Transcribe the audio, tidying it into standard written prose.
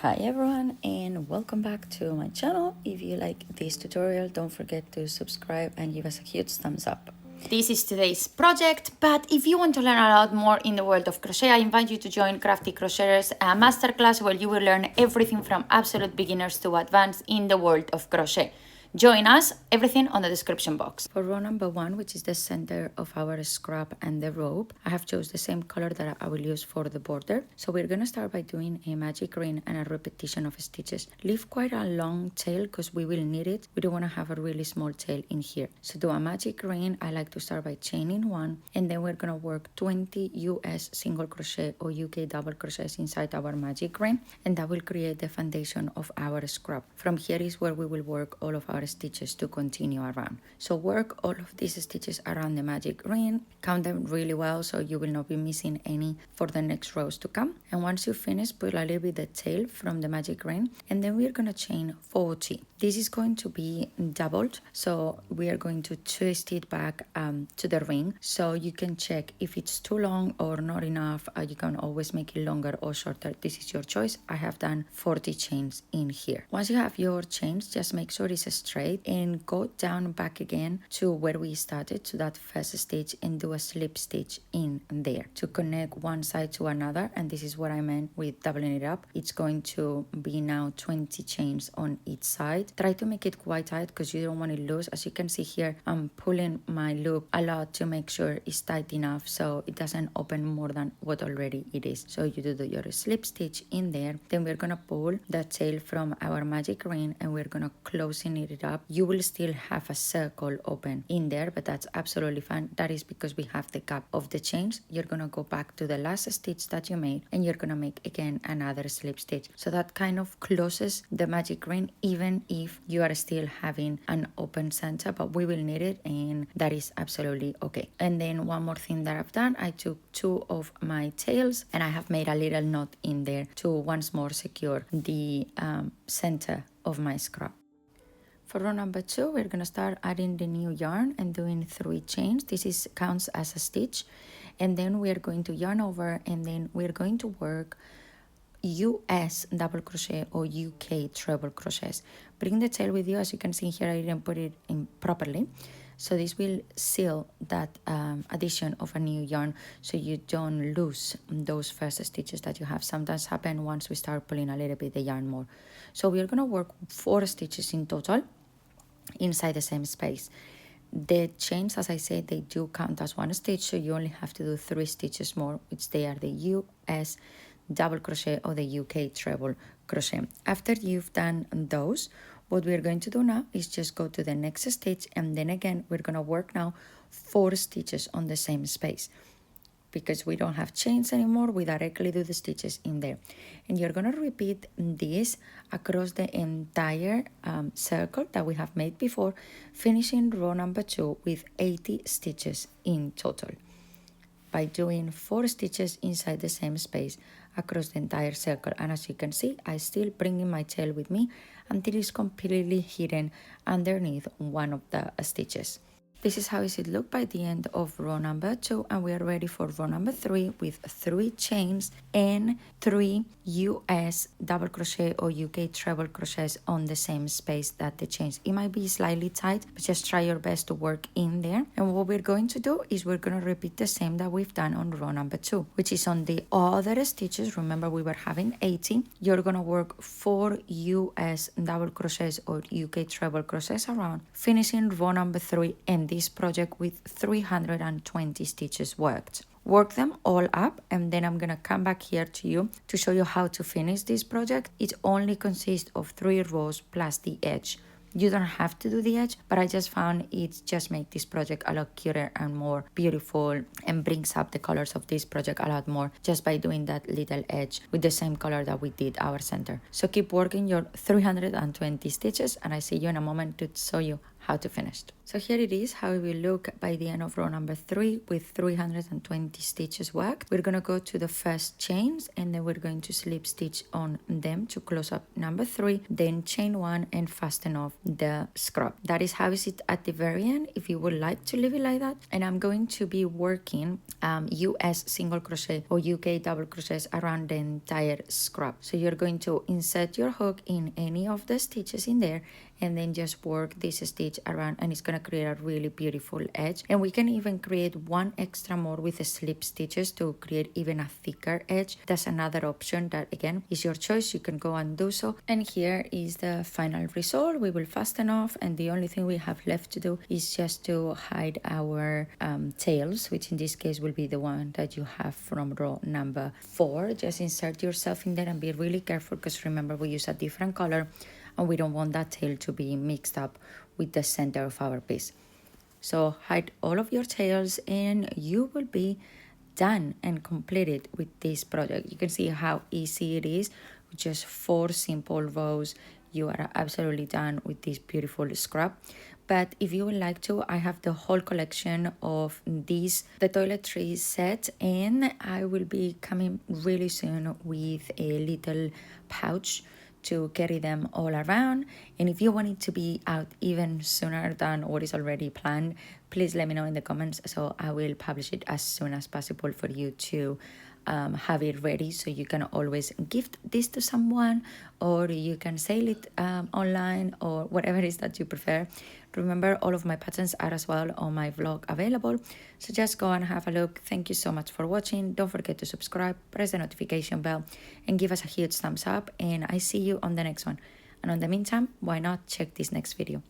Hi everyone and welcome back to my channel. If you like this tutorial, don't forget to subscribe and give us a huge thumbs up. This is today's project, but if you want to learn a lot more in the world of crochet, I invite you to join Crafty Crocheters, a masterclass where you will learn everything from absolute beginners to advanced in the world of crochet. Join us, everything on the description box. For row number 1, which is the center of our scrap and the rope, I have chosen the same color that I will use for the border. So we're going to start by doing a magic ring and a repetition of stitches. Leave quite a long tail because we will need it. We don't want to have a really small tail in here. So do a magic ring. I like to start by chaining 1, and then we're going to work 20 US single crochet or UK double crochets inside our magic ring, and that will create the foundation of our scrap. From here is where we will work all of our stitches to continue around. So work all of these stitches around the magic ring, count them really well so you will not be missing any for the next rows to come. And once you finish, pull a little bit the tail from the magic ring, and then we're going to chain 40. This is going to be doubled, so we are going to twist it back to the ring, so you can check if it's too long or not enough. You can always make it longer or shorter. This is your choice. I have done 40 chains in here. Once you have your chains, just make sure it's straight and go down back again to where we started, to that first stitch, and do a slip stitch in there to connect one side to another. And this is what I meant with doubling it up. It's going to be now 20 chains on each side. Try to make it quite tight because you don't want it loose. As you can see here, I'm pulling my loop a lot to make sure it's tight enough so it doesn't open more than what already it is. So you do your slip stitch in there, then we're gonna pull the tail from our magic ring and we're gonna closing it up. You will still have a circle open in there, but that's absolutely fine. That is because we have the gap of the chains. You're gonna go back to the last stitch that you made and you're gonna make again another slip stitch. So that kind of closes the magic ring even if you are still having an open center, but we will need it, and that is absolutely okay. And then one more thing that I've done, I took 2 of my tails and I have made a little knot in there to once more secure the center of my scrap. For row number 2, we're going to start adding the new yarn and doing 3 chains. This counts as a stitch, and then we are going to yarn over, and then we're going to work US double crochet or UK treble crochets. Bring the tail with you. As you can see here, I didn't put it in properly, so this will seal that addition of a new yarn so you don't lose those first stitches that you have. Sometimes happen once we start pulling a little bit the yarn more. So we are going to work 4 stitches in total inside the same space. The chains, as I said, they do count as 1 stitch, so you only have to do 3 stitches more, which they are the US double crochet or the UK treble crochet. After you've done those, what we're going to do now is just go to the next stitch, and then again we're going to work now 4 stitches on the same space. Because we don't have chains anymore, we directly do the stitches in there. And you're going to repeat this across the entire circle that we have made before, finishing row number 2 with 80 stitches in total, by doing 4 stitches inside the same space across the entire circle. And as you can see, I still bringing my tail with me until it's completely hidden underneath one of the stitches. This is how it should look by the end of row number 2, and we are ready for row number 3 with 3 chains and 3 US double crochet or UK treble crochets on the same space that the chains. It might be slightly tight, but just try your best to work in there. And what we're going to do is we're going to repeat the same that we've done on row number 2, which is on the other stitches. Remember, we were having 80. You're going to work 4 US double crochets or UK treble crochets around, finishing row number 3 and this project with 320 stitches worked. Work them all up, and then I'm gonna come back here to you to show you how to finish this project. It only consists of 3 rows plus the edge. You don't have to do the edge, but I just found it just make this project a lot cuter and more beautiful, and brings up the colors of this project a lot more just by doing that little edge with the same color that we did our center. So keep working your 320 stitches, and I see you in a moment to show you how to finish. So here it is how it will look by the end of row number 3 with 320 stitches worked. We're going to go to the first chains and then we're going to slip stitch on them to close up number 3, then chain 1 and fasten off the scrap. That is how is it at the very end if you would like to leave it like that. And I'm going to be working US single crochet or UK double crochets around the entire scrap. So you're going to insert your hook in any of the stitches in there and then just work this stitch around, and it's going to create a really beautiful edge. And we can even create one extra more with the slip stitches to create even a thicker edge. That's another option that again is your choice. You can go and do so. And here is the final result. We will fasten off, and the only thing we have left to do is just to hide our tails, which in this case will be the one that you have from row number 4. Just insert yourself in there and be really careful, because remember we use a different color and we don't want that tail to be mixed up with the center of our piece. So hide all of your tails and you will be done and completed with this project. You can see how easy it is with just 4 simple rows. You are absolutely done with this beautiful scrap. But if you would like to, I have the whole collection of these, the toiletries set, and I will be coming really soon with a little pouch to carry them all around. And if you want it to be out even sooner than what is already planned, please let me know in the comments, so I will publish it as soon as possible for you to have it ready, so you can always gift this to someone, or you can sell it online, or whatever it is that you prefer. Remember, all of my patterns are as well on my vlog available, so just go and have a look. Thank you so much for watching. Don't forget to subscribe, press the notification bell, and give us a huge thumbs up, and I see you on the next one. And in the meantime, why not check this next video.